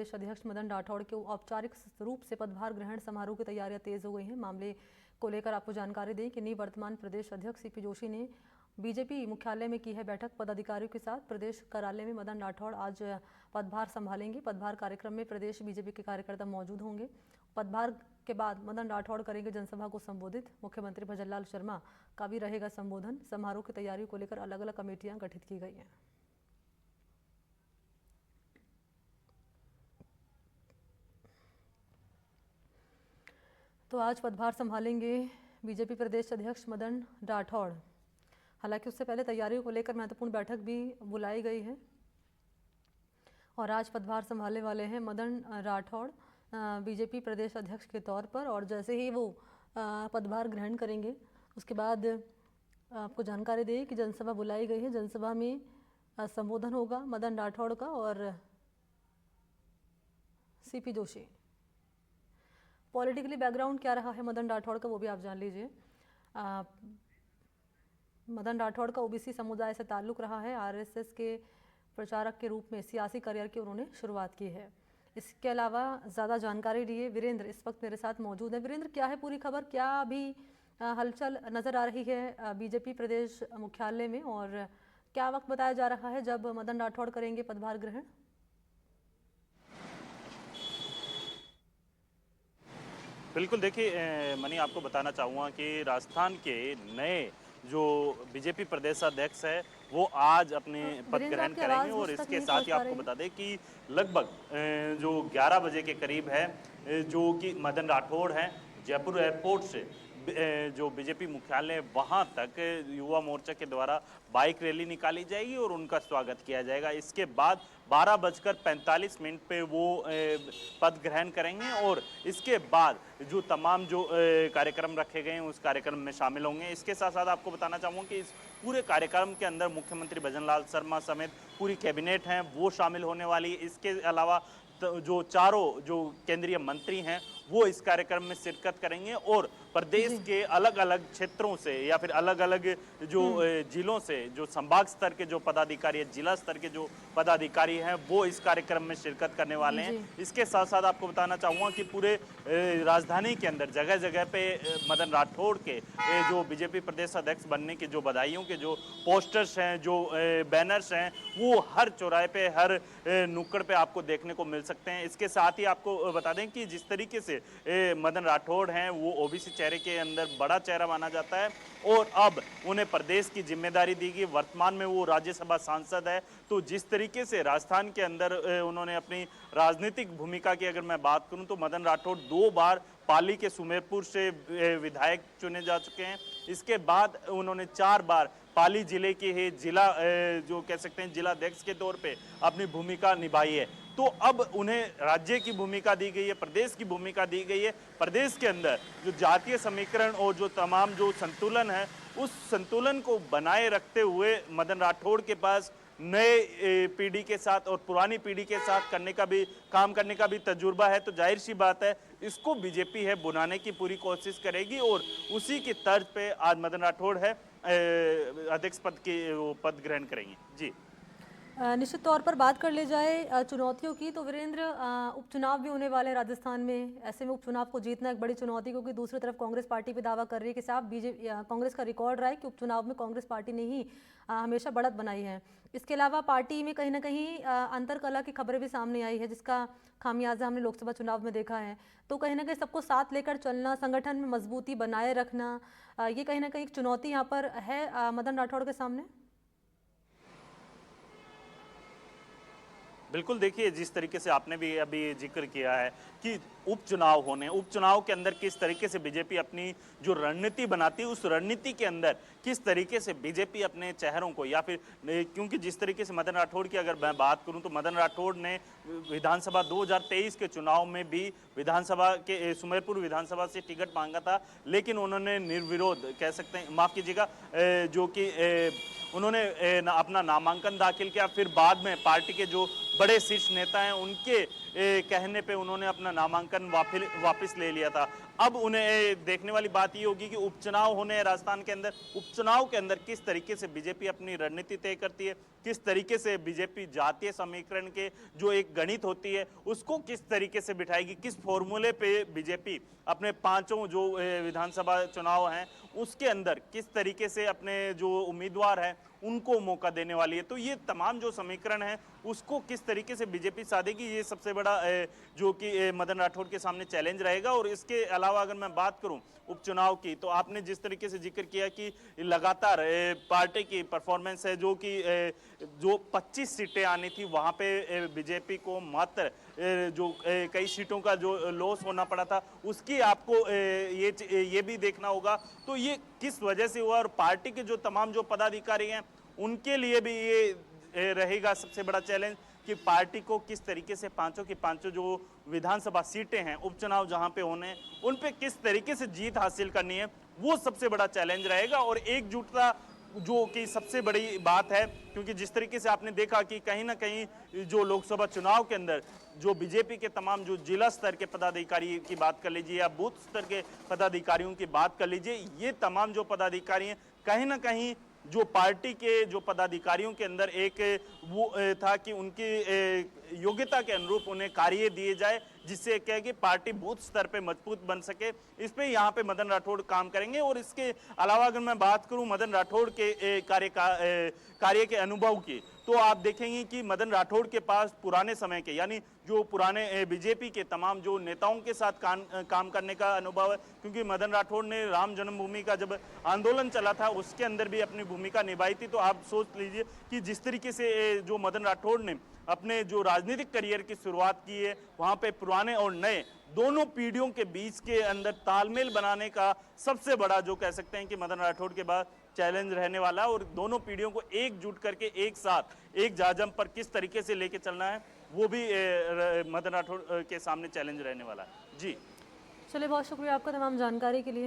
प्रदेश अध्यक्ष मदन राठौड़ के औपचारिक रूप से पदभार ग्रहण समारोह की तैयारियां तेज हो गई हैं। मामले को लेकर आपको जानकारी दें कि निवर्तमान प्रदेश अध्यक्ष सीपी जोशी ने बीजेपी मुख्यालय में की है बैठक पदाधिकारियों के साथ। प्रदेश कार्यालय में मदन राठौड़ आज पदभार संभालेंगे। पदभार कार्यक्रम में प्रदेश बीजेपी के कार्यकर्ता मौजूद होंगे। पदभार के बाद मदन राठौड़ करेंगे जनसभा को संबोधित। मुख्यमंत्री भजनलाल शर्मा का भी रहेगा संबोधन। समारोह की तैयारियों को लेकर अलग अलग कमेटियां गठित की गई हैं। तो आज पदभार संभालेंगे बीजेपी प्रदेश अध्यक्ष मदन राठौड़। हालांकि उससे पहले तैयारियों को लेकर महत्वपूर्ण बैठक भी बुलाई गई है और आज पदभार संभालने वाले हैं मदन राठौड़ बीजेपी प्रदेश अध्यक्ष के तौर पर। और जैसे ही वो पदभार ग्रहण करेंगे उसके बाद आपको जानकारी दें कि जनसभा बुलाई गई है। जनसभा में संबोधन होगा मदन राठौड़ का और सीपी जोशी। पॉलिटिकली बैकग्राउंड क्या रहा है मदन राठौड़ का वो भी आप जान लीजिए। मदन राठौड़ का ओबीसी समुदाय से ताल्लुक रहा है। आरएसएस के प्रचारक के रूप में सियासी करियर की उन्होंने शुरुआत की है। इसके अलावा ज़्यादा जानकारी लिए वीरेंद्र इस वक्त मेरे साथ मौजूद है। वीरेंद्र, क्या है पूरी खबर, क्या अभी हलचल नज़र आ रही है बीजेपी प्रदेश मुख्यालय में और क्या वक्त बताया जा रहा है जब मदन राठौड़ करेंगे पदभार ग्रहण? बिल्कुल, देखिए मनी, आपको बताना चाहूँगा कि राजस्थान के नए जो बीजेपी प्रदेशाध्यक्ष है वो आज अपने पद ग्रहण करेंगे। और इसके साथ ही आपको बता दें कि लगभग जो 11 बजे के करीब है जो कि मदन राठौड़ हैं जयपुर एयरपोर्ट से जो बीजेपी मुख्यालय वहां तक युवा मोर्चा के द्वारा बाइक रैली निकाली जाएगी और उनका स्वागत किया जाएगा। इसके बाद 12:45 पे वो पद ग्रहण करेंगे और इसके बाद जो तमाम जो कार्यक्रम रखे गए हैं उस कार्यक्रम में शामिल होंगे। इसके साथ साथ आपको बताना चाहूँगा कि इस पूरे कार्यक्रम के अंदर मुख्यमंत्री भजनलाल शर्मा समेत पूरी कैबिनेट हैं वो शामिल होने वाली है। इसके अलावा जो चारों जो केंद्रीय मंत्री हैं वो इस कार्यक्रम में शिरकत करेंगे और प्रदेश के अलग अलग क्षेत्रों से या फिर अलग अलग जो जिलों से जो संभाग स्तर के जो पदाधिकारी है, जिला स्तर के जो पदाधिकारी हैं वो इस कार्यक्रम में शिरकत करने वाले हैं। इसके साथ साथ आपको बताना चाहूँगा कि पूरे राजधानी के अंदर जगह जगह पे मदन राठौड़ के जो बीजेपी प्रदेश अध्यक्ष बनने की जो बधाइयों के जो पोस्टर्स हैं, जो बैनर्स हैं, वो हर चौराहे पे, हर नुक्कड़ पे आपको देखने को मिल सकते हैं। इसके साथ ही आपको बता दें कि जिस तरीके से मदन राठौड़ हैं वो ओबीसी चेहरे के अंदर बड़ा चेहरा माना जाता है और अब उन्हें प्रदेश की जिम्मेदारी दी गई। वर्तमान में वो राज्यसभा सांसद है। तो जिस तरीके से राजस्थान के अंदर उन्होंने अपनी राजनीतिक भूमिका की अगर मैं बात करूं तो मदन राठौड़ 2 बार पाली के सुमेरपुर से विधायक चुने जा चुके हैं। इसके बाद उन्होंने 4 बार पाली जिले के ही जिला जो कह सकते हैं जिलाध्यक्ष के तौर पे अपनी भूमिका निभाई है। तो अब उन्हें राज्य की भूमिका दी गई है, प्रदेश की भूमिका दी गई है। प्रदेश के अंदर जो जातीय समीकरण और जो तमाम जो संतुलन है उस संतुलन को बनाए रखते हुए मदन राठौड़ के पास नए पीढ़ी के साथ और पुरानी पीढ़ी के साथ काम करने का भी तजुर्बा है। तो जाहिर सी बात है इसको बीजेपी है बुनाने की पूरी कोशिश करेगी और उसी की तर्ज पे आज मदन राठौड़ है अध्यक्ष पद के पद ग्रहण करेंगे। जी निश्चित तौर पर बात कर ले जाए चुनौतियों की तो वीरेंद्र, उपचुनाव भी होने वाले हैं राजस्थान में। ऐसे में उपचुनाव को जीतना एक बड़ी चुनौती, क्योंकि दूसरी तरफ कांग्रेस पार्टी भी दावा कर रही है कि साहब कांग्रेस का रिकॉर्ड रहा है कि उपचुनाव में कांग्रेस पार्टी ने ही हमेशा बढ़त बनाई है। इसके अलावा पार्टी में कहीं ना कहीं अंतरकलह की खबरें भी सामने आई है जिसका खामियाजा हमने लोकसभा चुनाव में देखा है। तो कहीं ना कहीं सबको साथ लेकर चलना, संगठन में मजबूती बनाए रखना, ये कहीं ना कहीं एक चुनौती यहाँ पर है मदन राठौड़ के सामने। बिल्कुल, देखिए जिस तरीके से आपने भी अभी जिक्र किया है कि उपचुनाव के अंदर किस तरीके से बीजेपी अपनी जो रणनीति बनाती है उस रणनीति के अंदर किस तरीके से बीजेपी अपने चेहरों को या फिर क्योंकि जिस तरीके से मदन राठौड़ की अगर मैं बात करूं तो मदन राठौड़ ने विधानसभा 2023 के चुनाव में भी विधानसभा के सुमेरपुर विधानसभा से टिकट मांगा था, लेकिन उन्होंने निर्विरोध कह सकते हैं, माफ कीजिएगा, जो कि उन्होंने अपना नामांकन दाखिल किया। फिर बाद में पार्टी के जो बड़े शीर्ष नेता हैं उनके कहने पे उन्होंने अपना नामांकन वापस ले लिया था। अब उन्हें देखने वाली बात ये होगी कि उपचुनाव होने हैं राजस्थान के अंदर, उपचुनाव के अंदर किस तरीके से बीजेपी अपनी रणनीति तय करती है, किस तरीके से बीजेपी जातीय समीकरण के जो एक गणित होती है उसको किस तरीके से बिठाएगी, किस फॉर्मूले पे बीजेपी अपने पांचों जो विधानसभा चुनाव हैं उसके अंदर किस तरीके से अपने जो उम्मीदवार हैं उनको मौका देने वाली है। तो ये तमाम जो समीकरण है उसको किस तरीके से बीजेपी साधेगी, ये सबसे बड़ा जो कि मदन राठौड़ के सामने चैलेंज रहेगा। और इसके अलावा अगर मैं बात करूं उपचुनाव की, तो आपने जिस तरीके से जिक्र किया कि लगातार पार्टी की परफॉर्मेंस है, जो कि जो 25 सीटें आनी थी वहां पे बीजेपी को मात्र जो कई सीटों का जो लॉस होना पड़ा था उसकी आपको ये भी देखना होगा। तो ये किस वजह से हुआ और पार्टी के जो तमाम जो पदाधिकारी हैं उनके लिए भी ये रहेगा सबसे बड़ा चैलेंज कि पार्टी को किस तरीके से पांचों की पांचों जो विधानसभा सीटें हैं उपचुनाव जहां पे होने हैं उन पे किस तरीके से जीत हासिल करनी है, वो सबसे बड़ा चैलेंज रहेगा। और एकजुटता जो कि सबसे बड़ी बात है, क्योंकि जिस तरीके से आपने देखा कि कहीं ना कहीं जो लोकसभा चुनाव के अंदर जो बीजेपी के तमाम जो जिला स्तर के पदाधिकारी की बात कर लीजिए या बूथ स्तर के पदाधिकारियों की बात कर लीजिए, ये तमाम जो पदाधिकारी हैं कहीं ना कहीं जो पार्टी के जो पदाधिकारियों के अंदर एक वो था कि उनकी योग्यता के अनुरूप उन्हें कार्य दिए जाए जिससे क्या है कि पार्टी बूथ स्तर पे मजबूत बन सके। इस पे यहाँ पे मदन राठौड़ काम करेंगे। और इसके अलावा अगर मैं बात करूं मदन राठौड़ के कार्य के अनुभव की, तो आप देखेंगे कि मदन राठौड़ के पास पुराने समय के यानी जो पुराने बीजेपी के तमाम जो नेताओं के साथ काम करने का अनुभव है, क्योंकि मदन राठौड़ ने राम जन्मभूमि का जब आंदोलन चला था उसके अंदर भी अपनी भूमिका निभाई थी। तो आप सोच लीजिए कि जिस तरीके से जो मदन राठौड़ ने अपने जो राजनीतिक करियर की शुरुआत की है वहां पे पुराने और नए दोनों पीढ़ियों के बीच के अंदर तालमेल बनाने का सबसे बड़ा जो कह सकते हैं कि मदन राठौड़ के बाद चैलेंज रहने वाला है। और दोनों पीढ़ियों को एकजुट करके एक साथ एक जाजम पर किस तरीके से लेके चलना है वो भी मदन राठौड़ के सामने चैलेंज रहने वाला है। जी चलिए, बहुत शुक्रिया आपका तमाम जानकारी के लिए।